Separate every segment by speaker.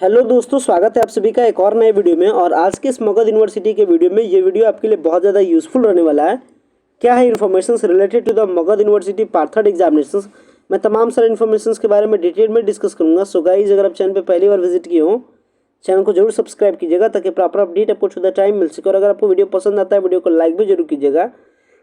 Speaker 1: Hello दोस्तों, स्वागत है आप सभी का एक और नए वीडियो में। और आज के इस मगध यूनिवर्सिटी के वीडियो में ये वीडियो आपके लिए बहुत ज़्यादा यूजफुल रहने वाला है। क्या है information related to the Magadh university part 3 examinations. मैं तमाम सारे इन्फॉर्मेशन के बारे में डिटेल में डिस्कस करूंगा। सो गाइस, अगर आप चैनल पर पहली बार विजिट किए हो, चैनल को जरूर सब्सक्राइब कीजिएगा ताकि प्रॉपर अपडेट आपको टू द टाइम मिल सके। और अगर आपको वीडियो पसंद आता है, वीडियो को लाइक भी जरूर कीजिएगा।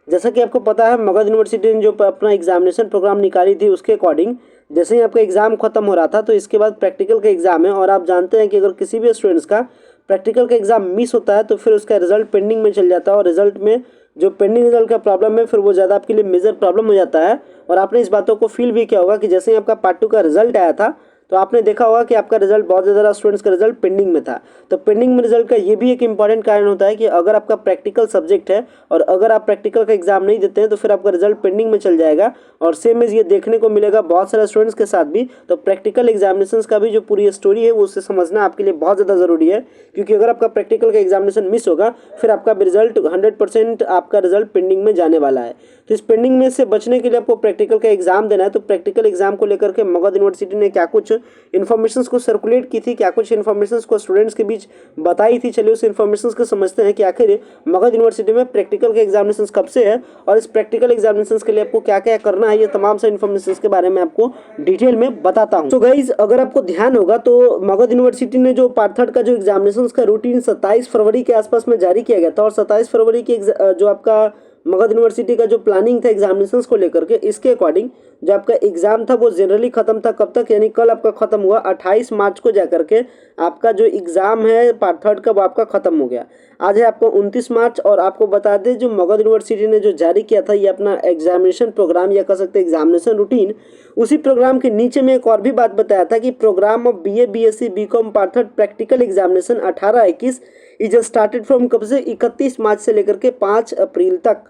Speaker 1: जैसा कि आपको पता है, मगध यूनिवर्सिटी ने जो अपना एग्जामिनेशन प्रोग्राम निकाली थी, उसके अकॉर्डिंग जैसे ही आपका एग्ज़ाम खत्म हो रहा था तो इसके बाद प्रैक्टिकल का एग्ज़ाम है। और आप जानते हैं कि अगर किसी भी स्टूडेंट्स का प्रैक्टिकल का एग्ज़ाम मिस होता है तो फिर उसका रिजल्ट पेंडिंग में चल जाता है। और रिजल्ट में जो पेंडिंग रिजल्ट का प्रॉब्लम है, फिर वो ज़्यादा आपके लिए मेजर प्रॉब्लम हो जाता है। और आपने इस बातों को फील भी किया होगा कि जैसे ही आपका पार्ट 2 का रिजल्ट आया था तो आपने देखा होगा कि आपका रिजल्ट, बहुत ज़्यादा स्टूडेंट्स का रिजल्ट पेंडिंग में था। तो पेंडिंग में रिजल्ट का ये भी एक इंपॉर्टेंट कारण होता है कि अगर आपका प्रैक्टिकल सब्जेक्ट है और अगर आप प्रैक्टिकल का एग्जाम नहीं देते हैं तो फिर आपका रिजल्ट पेंडिंग में चल जाएगा। और सेम इज ये देखने को मिलेगा बहुत सारे स्टूडेंट्स के साथ भी। तो प्रैक्टिकल एग्जामिनेशन का भी जो पूरी स्टोरी है वो उससे समझना आपके लिए बहुत ज़्यादा ज़रूरी है, क्योंकि अगर आपका प्रैक्टिकल का एग्जामिनेशन मिस होगा फिर आपका रिजल्ट 100% आपका रिजल्ट पेंडिंग में जाने वाला है। तो इस पेंडिंग में से बचने के लिए आपको प्रैक्टिकल का एग्जाम देना है। तो प्रैक्टिकल एग्जाम को लेकर के मगध यूनिवर्सिटी ने क्या कुछ इन्फॉर्मेशन को सर्कुलेट की थी, क्या कुछ इन्फॉर्मेशन को स्टूडेंट्स के बीच बताई थी, चलिए उस इन्फॉर्मेशन को समझते हैं कि आखिर मगध यूनिवर्सिटी में प्रैक्टिकल के एग्जामिनेशन कब से है और इस प्रैक्टिकल एग्जामिनेशन के लिए आपको क्या क्या करना है। ये तमाम से इन्फॉर्मेशन के बारे में आपको डिटेल में बताता हूँ। तो गाइज, अगर आपको ध्यान होगा तो मगध यूनिवर्सिटी ने जो पार्ट 3 का जो एग्जामिनेशन का रूटीन 27 फरवरी के आसपास में जारी किया गया था। और 27 फरवरी की जो आपका मगध यूनिवर्सिटी का जो प्लानिंग था एग्जामिनेशन को लेकर के, इसके अकॉर्डिंग जो आपका एग्जाम था वो जनरली खत्म था कब तक, यानी कल आपका खत्म हुआ 28 मार्च को जाकर के आपका जो एग्जाम है पार्ट 3 का वो आपका खत्म हो गया। आज है आपको 29 मार्च। और आपको बता दें, जो मगध यूनिवर्सिटी ने जो जारी किया था ये अपना एग्जामिनेशन प्रोग्राम या कह सकते हैं एग्जामिनेशन रूटीन, उसी प्रोग्राम के नीचे में एक और भी बात बताया था कि programme of BA BSc BCom part 3 practical examination 18-21 is started from कब से, 31 मार्च से लेकर के 5 अप्रैल तक।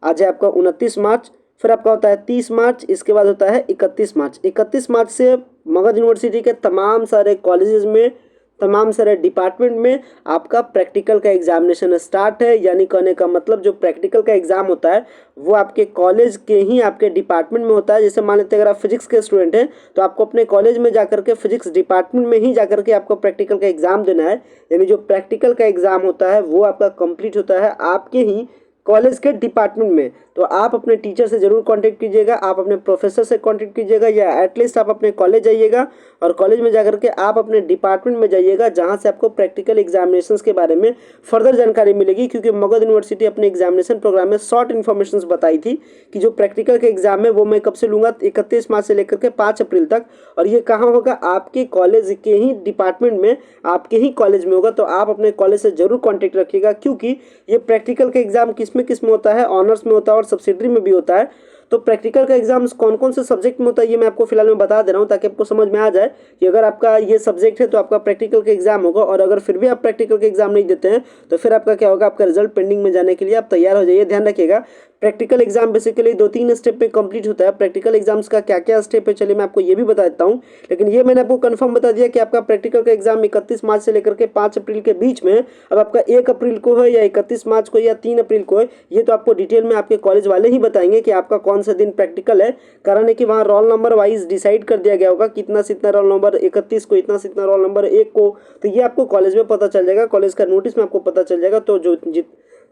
Speaker 1: आज है आपका 29 मार्च, फिर आपका होता है 30 मार्च, इसके बाद होता है 31 मार्च। 31 मार्च से मगध यूनिवर्सिटी के तमाम सारे कॉलेजेस में, तमाम सारे डिपार्टमेंट में आपका प्रैक्टिकल का एग्जामिनेशन स्टार्ट है। यानी कहने का मतलब जो प्रैक्टिकल का एग्जाम होता है वो आपके कॉलेज के ही आपके डिपार्टमेंट में होता है। जैसे मान लेते हैं अगर आप फिजिक्स के स्टूडेंट हैं तो आपको अपने कॉलेज में जाकर के फिजिक्स डिपार्टमेंट में ही जाकर के आपको प्रैक्टिकल का एग्जाम देना है। यानी जो प्रैक्टिकल का एग्जाम होता है वो आपका कंप्लीट होता है आपके ही कॉलेज के डिपार्टमेंट में। तो आप अपने टीचर से ज़रूर कांटेक्ट कीजिएगा, आप अपने प्रोफेसर से कांटेक्ट कीजिएगा, या एटलीस्ट आप अपने कॉलेज जाइएगा और कॉलेज में जाकर के आप अपने डिपार्टमेंट में जाइएगा जहां से आपको प्रैक्टिकल एग्जामिनेशंस के बारे में फर्दर जानकारी मिलेगी। क्योंकि मगध यूनिवर्सिटी अपने एग्जामिनेशन प्रोग्राम में शॉर्ट इन्फॉर्मेशन बताई थी कि जो प्रैक्टिकल के एग्जाम है वो मैं कब से लूँगा, 31 मार्च से लेकर के 5 अप्रैल तक। और ये कहाँ होगा, आपके कॉलेज के ही डिपार्टमेंट में, आपके ही कॉलेज में होगा। तो आप अपने कॉलेज से जरूर कॉन्टेक्ट रखिएगा, क्योंकि ये प्रैक्टिकल का एग्जाम किस में होता है, ऑनर्स में होता है और सब्सिडरी में भी होता है। तो प्रैक्टिकल का एग्जाम कौन कौन से सब्जेक्ट में होता है ये मैं आपको फिलहाल में बता दे रहा हूँ, ताकि आपको समझ में आ जाए कि अगर आपका ये सब्जेक्ट है तो आपका प्रैक्टिकल का एग्जाम होगा। और अगर फिर भी आप प्रैक्टिकल का एग्जाम नहीं देते हैं तो फिर आपका क्या होगा, आपका रिजल्ट पेंडिंग में जाने के लिए आप तैयार हो जाइए। ध्यान रखिएगा, प्रैक्टिकल एग्जाम बेसिकली 2-3 स्टेप पे कंप्लीट होता है। प्रैक्टिकल एग्जाम्स का क्या क्या स्टेप है चलिए मैं आपको ये भी बता देता हूँ। लेकिन ये मैंने आपको कंफर्म बता दिया कि आपका प्रैक्टिकल का एग्जाम 31 मार्च से लेकर के 5 अप्रैल के बीच में। अब आपका 1 अप्रैल को है या 31 मार्च को या 3 अप्रैल को है, ये तो आपको डिटेल में आपके कॉलेज वाले ही बताएंगे कि आपका कौन सा दिन प्रैक्टिकल है। कारण है कि वहाँ रोल नंबर वाइज डिसाइड कर दिया गया होगा, कितना से इतना रोल नंबर 31 को, इतना से इतना रोल नंबर 1 को। तो ये आपको कॉलेज में पता चल जाएगा, कॉलेज का नोटिस में आपको पता चल जाएगा।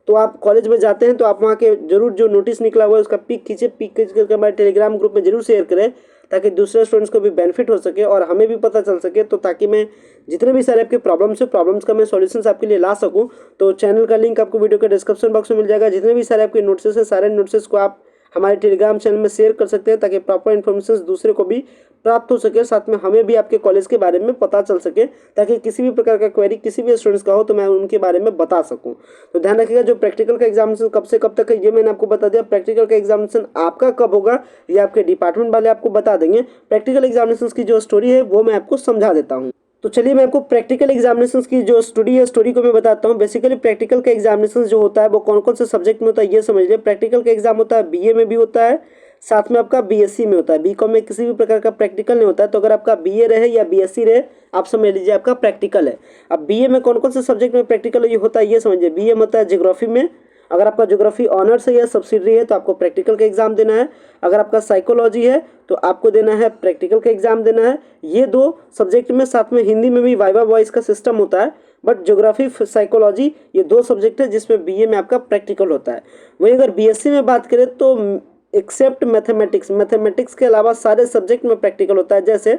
Speaker 1: तो आप कॉलेज में जाते हैं तो आप वहाँ के जरूर जो नोटिस निकला हुआ है उसका पिक खींचे, पिक खींच करके हमारे टेलीग्राम ग्रुप में जरूर शेयर करें, ताकि दूसरे स्टूडेंट्स को भी बेनिफिट हो सके और हमें भी पता चल सके। तो ताकि मैं जितने भी सारे आपके प्रॉब्लम्स का मैं सॉल्यूशंस आपके लिए ला सकूं। तो चैनल का लिंक आपको वीडियो के डिस्क्रिप्शन बॉक्स में मिल जाएगा। जितने भी सारे आपके नोट्स हैं, सारे नोट्स को आप हमारे टेलीग्राम चैनल में शेयर कर सकते हैं, ताकि प्रॉपर इन्फॉर्मेशन दूसरे को भी प्राप्त हो सके, साथ में हमें भी आपके कॉलेज के बारे में पता चल सके, ताकि किसी भी प्रकार का क्वेरी किसी भी स्टूडेंट्स का हो तो मैं उनके बारे में बता सकूं। तो ध्यान रखिएगा, जो प्रैक्टिकल का एग्जामिनेशन कब से कब तक है ये मैंने आपको बता दिया। प्रैक्टिकल का एग्जामिनेशन आपका कब होगा ये आपके डिपार्टमेंट वाले आपको बता देंगे। प्रैक्टिकल एग्जामिनेशन की जो स्टोरी है वो मैं आपको समझा देता हूँ। तो चलिए मैं आपको प्रैक्टिकल एग्जामिनेशंस की जो स्टोरी है, स्टोरी को मैं बताता हूँ। बेसिकली प्रैक्टिकल का एग्जामिनेशंस जो होता है वो कौन कौन से सब्जेक्ट में होता है ये समझ लीजिए। प्रैक्टिकल का एग्जाम होता है BA में भी होता है, साथ में आपका BSc में होता है। BCom में किसी भी प्रकार का प्रैक्टिकल नहीं होता है। तो अगर आपका BA रहे या BSc रहे, आप समझ लीजिए आपका प्रैक्टिकल है। अब BA में कौन कौन से सब्जेक्ट में प्रैक्टिकल ये होता है ये समझिए। BA में होता है ज्योग्राफी में, अगर आपका ज्योग्राफी ऑनर्स है या सब्सिडरी है तो आपको प्रैक्टिकल का एग्जाम देना है। अगर आपका साइकोलॉजी है तो आपको देना है प्रैक्टिकल का एग्जाम देना है। ये 2 सब्जेक्ट में, साथ में हिंदी में भी वाइवा वॉइस का सिस्टम होता है, बट ज्योग्राफी साइकोलॉजी ये 2 सब्जेक्ट है जिसमें बीए में आपका प्रैक्टिकल होता है। वहीं अगर बीएससी में बात करें तो एक्सेप्ट मैथमेटिक्स के अलावा सारे सब्जेक्ट में प्रैक्टिकल होता है। जैसे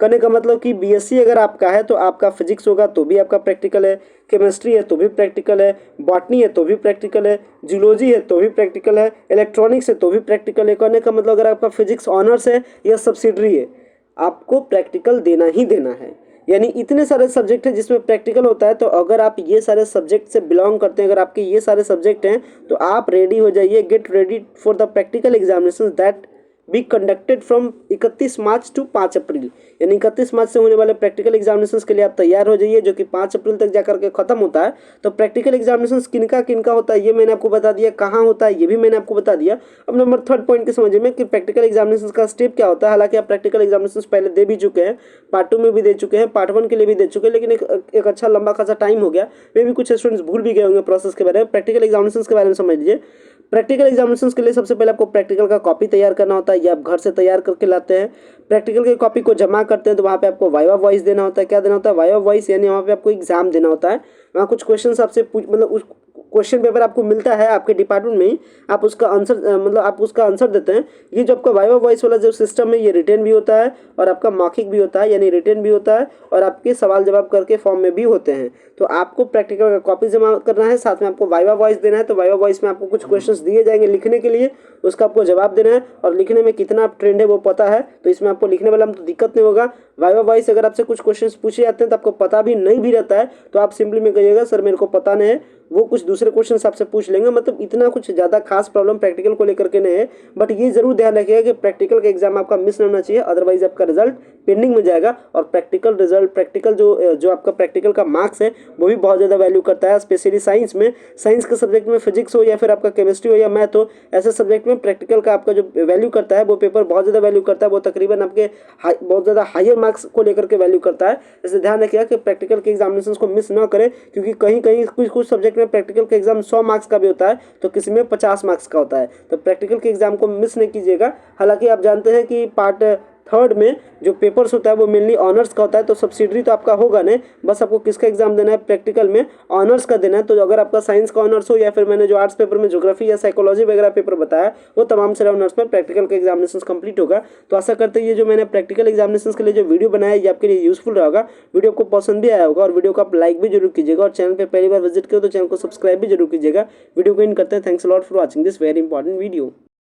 Speaker 1: कहने का मतलब कि बीएससी अगर आपका है तो आपका फिजिक्स होगा तो भी आपका प्रैक्टिकल है, केमिस्ट्री है तो भी प्रैक्टिकल है, बॉटनी है तो भी प्रैक्टिकल है, जूलॉजी है तो भी प्रैक्टिकल है, इलेक्ट्रॉनिक्स है तो भी प्रैक्टिकल है। कहने का मतलब अगर आपका फिजिक्स ऑनर्स है या सब्सिडरी है, आपको प्रैक्टिकल देना ही देना है। यानी इतने सारे सब्जेक्ट हैं जिसमें प्रैक्टिकल होता है। तो अगर आप ये सारे सब्जेक्ट से बिलोंग करते हैं, अगर आपके ये सारे सब्जेक्ट हैं, तो आप रेडी हो जाइए, get ready for the practical examination that be conducted from 31 March two 5 अप्रैल। यानी 31 मार्च से होने वाले प्रैक्टिकल एग्जामिनेशंस के लिए आप तैयार हो जाइए, जो कि 5 अप्रैल तक जाकर के खत्म होता है। तो प्रैक्टिकल एग्जामिनेशंस किनका होता है ये मैंने आपको बता दिया, कहाँ होता है ये भी मैंने आपको बता दिया। अब नंबर 3 पॉइंट के समझिए में कि प्रैक्टिकल एग्जामिनेशंस का स्टेप क्या होता है। हालांकि आप प्रैक्टिकल एग्जामिनेशंस पहले दे भी चुके हैं, पार्ट 2 में भी दे चुके हैं, पार्ट 1 के लिए भी दे चुके हैं, लेकिन एक अच्छा लंबा खासा टाइम हो गया, मे भी कुछ स्टूडेंट्स भूल भी गए होंगे प्रोसेस के बारे में। प्रैक्टिकल एग्जामिनेशंस के बारे में समझ लीजिए। प्रैक्टिकल एग्जामिनेशंस के लिए सबसे पहले आपको प्रैक्टिकल का कॉपी तैयार करना होता है, ये आप घर से तैयार करके लाते हैं। प्रैक्टिकल की कॉपी को जमा करते हैं तो वहाँ पे आपको वाइवा वॉइस देना होता है। क्या देना होता है? वाइवा वॉइस, यानी वहाँ पे आपको एग्जाम देना होता है। वहाँ कुछ क्वेश्चन आपसे मतलब उस क्वेश्चन पेपर आपको मिलता है आपके डिपार्टमेंट में ही, आप उसका आंसर देते हैं। ये जो आपका वाइवा वॉइस वाला जो सिस्टम है ये रिटर्न भी होता है और आपका मौखिक भी होता है, यानी रिटर्न भी होता है और आपके सवाल जवाब करके फॉर्म में भी होते हैं। तो आपको प्रैक्टिकल का कॉपी जमा करना है, साथ में आपको वाइवा वॉइस देना है। तो वाइवा वॉइस में आपको कुछ क्वेश्चंस दिए जाएंगे लिखने के लिए, उसका आपको जवाब देना है और लिखने में कितना ट्रेंड है वो पता है, तो इसमें आपको लिखने वाला में तो दिक्कत नहीं होगा। वाइवा वॉइस अगर आपसे कुछ क्वेश्चंस पूछे जाते हैं तो आपको पता भी नहीं भी रहता है तो आप सिंपली में कहिएगा सर मेरे को पता नहीं है, वो कुछ दूसरे क्वेश्चन आपसे पूछ लेंगे। मतलब इतना कुछ ज़्यादा खास प्रॉब्लम प्रैक्टिकल को लेकर के नहीं है, बट ये जरूर ध्यान रखिएगा कि प्रैक्टिकल का एग्जाम आपका मिस नहीं होना चाहिए, अदरवाइज आपका रिजल्ट पेंडिंग में जाएगा। और प्रैक्टिकल जो आपका प्रैक्टिकल का मार्क्स है वो भी बहुत ज़्यादा वैल्यू करता है, स्पेशली साइंस में। साइंस के सब्जेक्ट में, फिजिक्स हो या फिर आपका केमिस्ट्री हो या मैथ हो, ऐसे सब्जेक्ट में प्रैक्टिकल का आपका जो वैल्यू करता है वो पेपर बहुत ज़्यादा वैल्यू करता है। वो तकरीबन आपके बहुत ज़्यादा हायर मार्क्स को लेकर के वैल्यू करता है। इसलिए ध्यान रखिएगा कि प्रैक्टिकल के एग्जामिनेशन को मिस ना करें, क्योंकि कहीं कहीं कुछ सब्जेक्ट में प्रैक्टिकल का एग्जाम 100 मार्क्स का भी होता है तो किसी में 50 मार्क्स का होता है। तो प्रैक्टिकल के एग्जाम को मिस नहीं कीजिएगा। हालांकि आप जानते हैं कि पार्ट 3 में जो पेपर्स होता है वो मेनली ऑनर्स का होता है, तो सब्सिडरी तो आपका होगा नहीं, बस आपको किसका एग्जाम देना है? प्रैक्टिकल में ऑनर्स का देना है। तो अगर आपका साइंस का ऑनर्स हो या फिर मैंने जो आर्ट्स पेपर में ज्योग्राफी या साइकोलॉजी वगैरह पेपर बताया वो तमाम सारे ऑनर्स में प्रैक्टिकल का एग्जामिनेशन कंप्लीट होगा। तो आशा करते हैं ये जो मैंने प्रैक्टिकल एग्जामिनेशन के लिए जो वीडियो बनाया ये आपके लिए यूजफुल रहेगा। वीडियो को पसंद भी आया होगा और वीडियो को आप लाइक भी जरूर कीजिएगा और चैनल पर पहली बार विजिट करो तो चैनल को सब्सक्राइब भी जरूर कीजिएगा। वीडियो को इन करते हैं। Thanks a lot for watching this very important video.